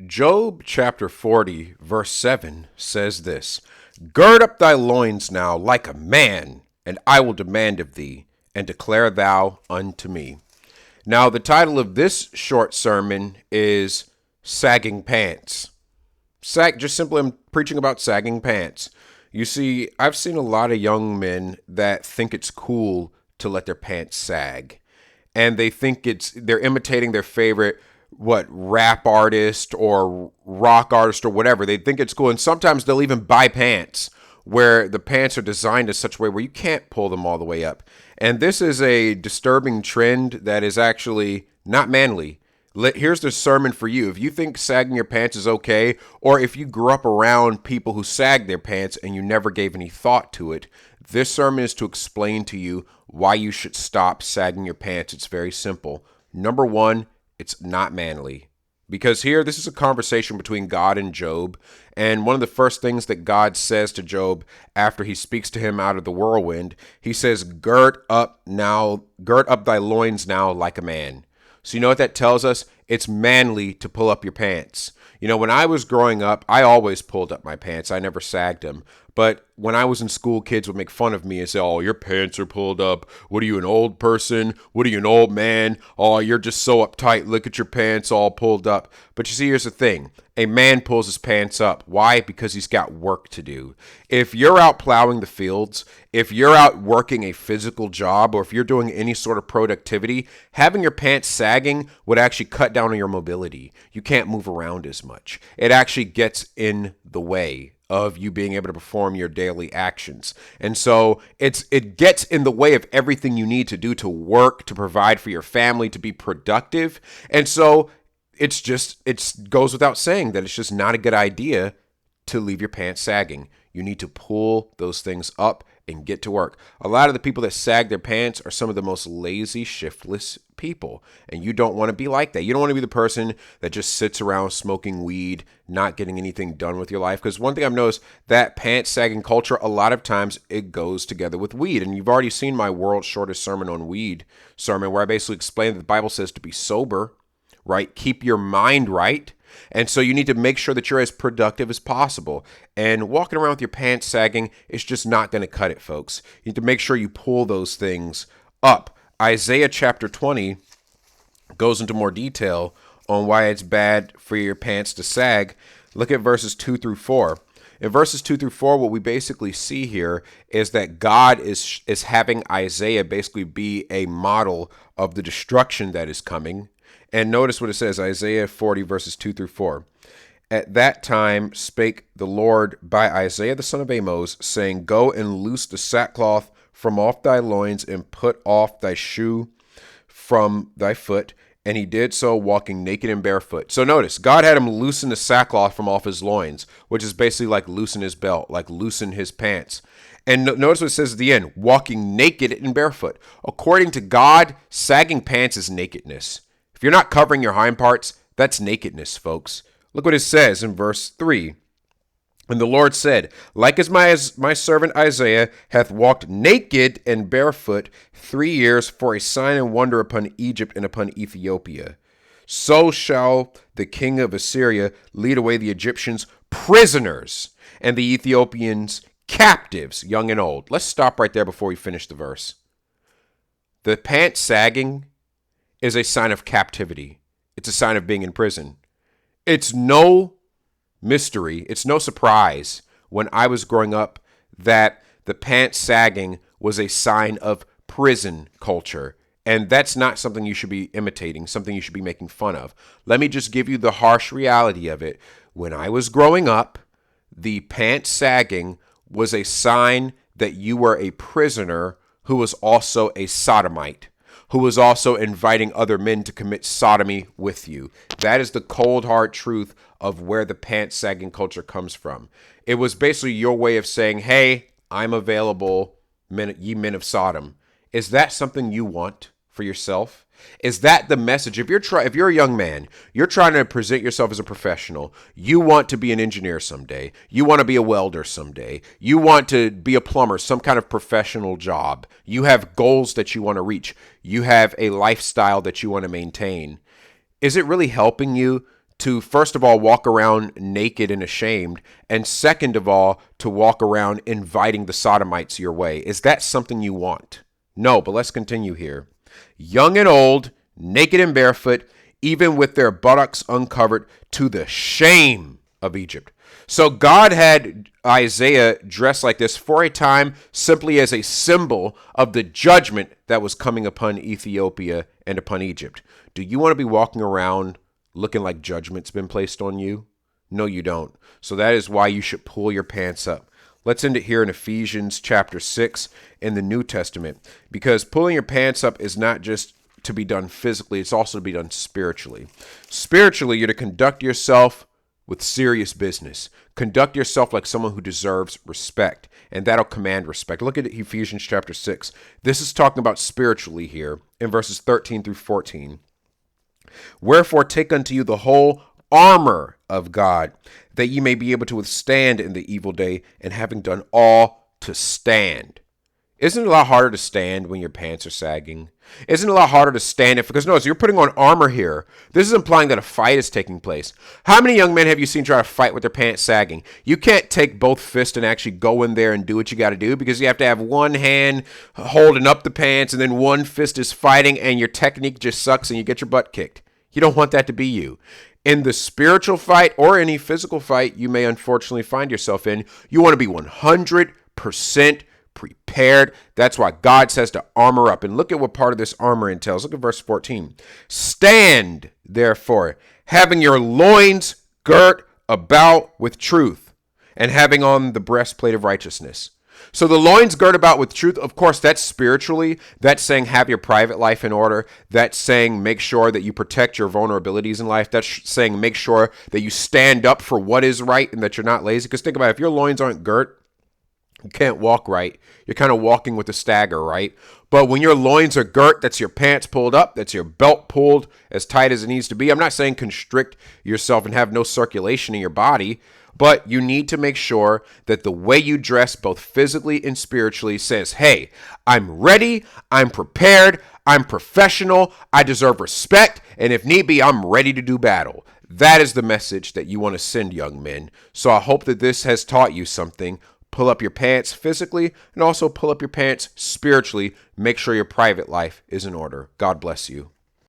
Job chapter 40, verse 7 says this: Gird up thy loins now like a man, and I will demand of thee, and declare thou unto me. Now, the title of this short sermon is Sagging Pants. Just simply, I'm preaching about sagging pants. You see, I've seen a lot of young men that think it's cool to let their pants sag. And they think they're imitating their favorite, rap artist or rock artist or whatever. They think it's cool. And sometimes they'll even buy pants where the pants are designed in such a way where you can't pull them all the way up. And this is a disturbing trend that is actually not manly. Here's the sermon for you. If you think sagging your pants is okay, or if you grew up around people who sag their pants and you never gave any thought to it, this sermon is to explain to you why you should stop sagging your pants. It's very simple. Number one, it's not manly. Because this is a conversation between God and Job. And one of the first things that God says to Job after he speaks to him out of the whirlwind, he says, gird up thy loins now like a man. So you know what that tells us? It's manly to pull up your pants. You know, when I was growing up, I always pulled up my pants. I never sagged them. But when I was in school, kids would make fun of me and say, oh, your pants are pulled up. What are you, an old person? What are you, an old man? Oh, you're just so uptight. Look at your pants all pulled up. But you see, here's the thing. A man pulls his pants up. Why? Because he's got work to do. If you're out plowing the fields, if you're out working a physical job, or if you're doing any sort of productivity, having your pants sagging would actually cut down on your mobility. You can't move around as much. It actually gets in the way of you being able to perform your daily actions. And so it gets in the way of everything you need to do to work, to provide for your family, to be productive. And so it goes without saying that it's just not a good idea to leave your pants sagging. You need to pull those things up and get to work. A lot of the people that sag their pants are some of the most lazy, shiftless people. And you don't want to be like that. You don't want to be the person that just sits around smoking weed, not getting anything done with your life. Because one thing I've noticed, that pants sagging culture, a lot of times it goes together with weed. And you've already seen my world's shortest sermon on weed sermon, where I basically explain that the Bible says to be sober, right? Keep your mind right. And so you need to make sure that you're as productive as possible. And walking around with your pants sagging is just not going to cut it, folks. You need to make sure you pull those things up. Isaiah chapter 20 goes into more detail on why it's bad for your pants to sag. Look at verses 2 through 4. In verses 2 through 4, what we basically see here is that God is having Isaiah basically be a model of the destruction that is coming. And notice what it says, Isaiah 40, verses 2 through 4. At that time spake the Lord by Isaiah the son of Amos, saying, Go and loose the sackcloth from off thy loins, and put off thy shoe from thy foot. And he did so, walking naked and barefoot. So notice, God had him loosen the sackcloth from off his loins, which is basically like loosen his belt, like loosen his pants. And notice what it says at the end, walking naked and barefoot. According to God, sagging pants is nakedness. If you're not covering your hind parts, that's nakedness, folks. Look what it says in verse 3. And the Lord said, Like as my servant Isaiah hath walked naked and barefoot 3 years for a sign and wonder upon Egypt and upon Ethiopia, so shall the king of Assyria lead away the Egyptians prisoners and the Ethiopians captives, young and old. Let's stop right there before we finish the verse. The pants sagging is a sign of captivity. It's a sign of being in prison. It's no mystery, it's no surprise when I was growing up that the pants sagging was a sign of prison culture. And that's not something you should be imitating, something you should be making fun of. Let me just give you the harsh reality of it. When I was growing up, the pants sagging was a sign that you were a prisoner who was also a sodomite, who was also inviting other men to commit sodomy with you. That is the cold, hard truth of where the pants sagging culture comes from. It was basically your way of saying, hey, I'm available, ye men of Sodom. Is that something you want for yourself? Is that the message? If you're a young man, you're trying to present yourself as a professional, you want to be an engineer someday, you want to be a welder someday, you want to be a plumber, some kind of professional job, you have goals that you want to reach, you have a lifestyle that you want to maintain. Is it really helping you to, first of all, walk around naked and ashamed, and second of all, to walk around inviting the sodomites your way. Is that something you want? No, but let's continue here. Young and old, naked and barefoot, even with their buttocks uncovered, to the shame of Egypt. So God had Isaiah dressed like this for a time simply as a symbol of the judgment that was coming upon Ethiopia and upon Egypt. Do you want to be walking around looking like judgment's been placed on you? No, you don't. So that is why you should pull your pants up. Let's end it here in Ephesians chapter 6 in the New Testament, because pulling your pants up is not just to be done physically, it's also to be done spiritually. Spiritually, you're to conduct yourself with serious business. Conduct yourself like someone who deserves respect, and that'll command respect. Look at Ephesians chapter 6. This is talking about spiritually here in verses 13 through 14. Wherefore take unto you the whole armor of God, that ye may be able to withstand in the evil day, and having done all, to stand. Isn't it a lot harder to stand when your pants are sagging? Isn't it a lot harder to stand it? Because notice, you're putting on armor here. This is implying that a fight is taking place. How many young men have you seen try to fight with their pants sagging? You can't take both fists and actually go in there and do what you got to do, because you have to have one hand holding up the pants and then one fist is fighting, and your technique just sucks and you get your butt kicked. You don't want that to be you. In the spiritual fight or any physical fight you may unfortunately find yourself in, you want to be 100% prepared. That's why God says to armor up. And look at what part of this armor entails. Look at verse 14. Stand, therefore, having your loins girt about with truth, and having on the breastplate of righteousness. So the loins girt about with truth, of course, that's spiritually. That's saying have your private life in order. That's saying make sure that you protect your vulnerabilities in life. That's saying make sure that you stand up for what is right and that you're not lazy. Because think about it, if your loins aren't girt, you can't walk right. You're kind of walking with a stagger, right? But when your loins are girt, that's your pants pulled up, that's your belt pulled as tight as it needs to be. I'm not saying constrict yourself and have no circulation in your body, but you need to make sure that the way you dress, both physically and spiritually, says, hey, I'm ready, I'm prepared, I'm professional, I deserve respect, and if need be, I'm ready to do battle. That is the message that you want to send, young men. So I hope that this has taught you something. Pull up your pants physically and also pull up your pants spiritually. Make sure your private life is in order. God bless you.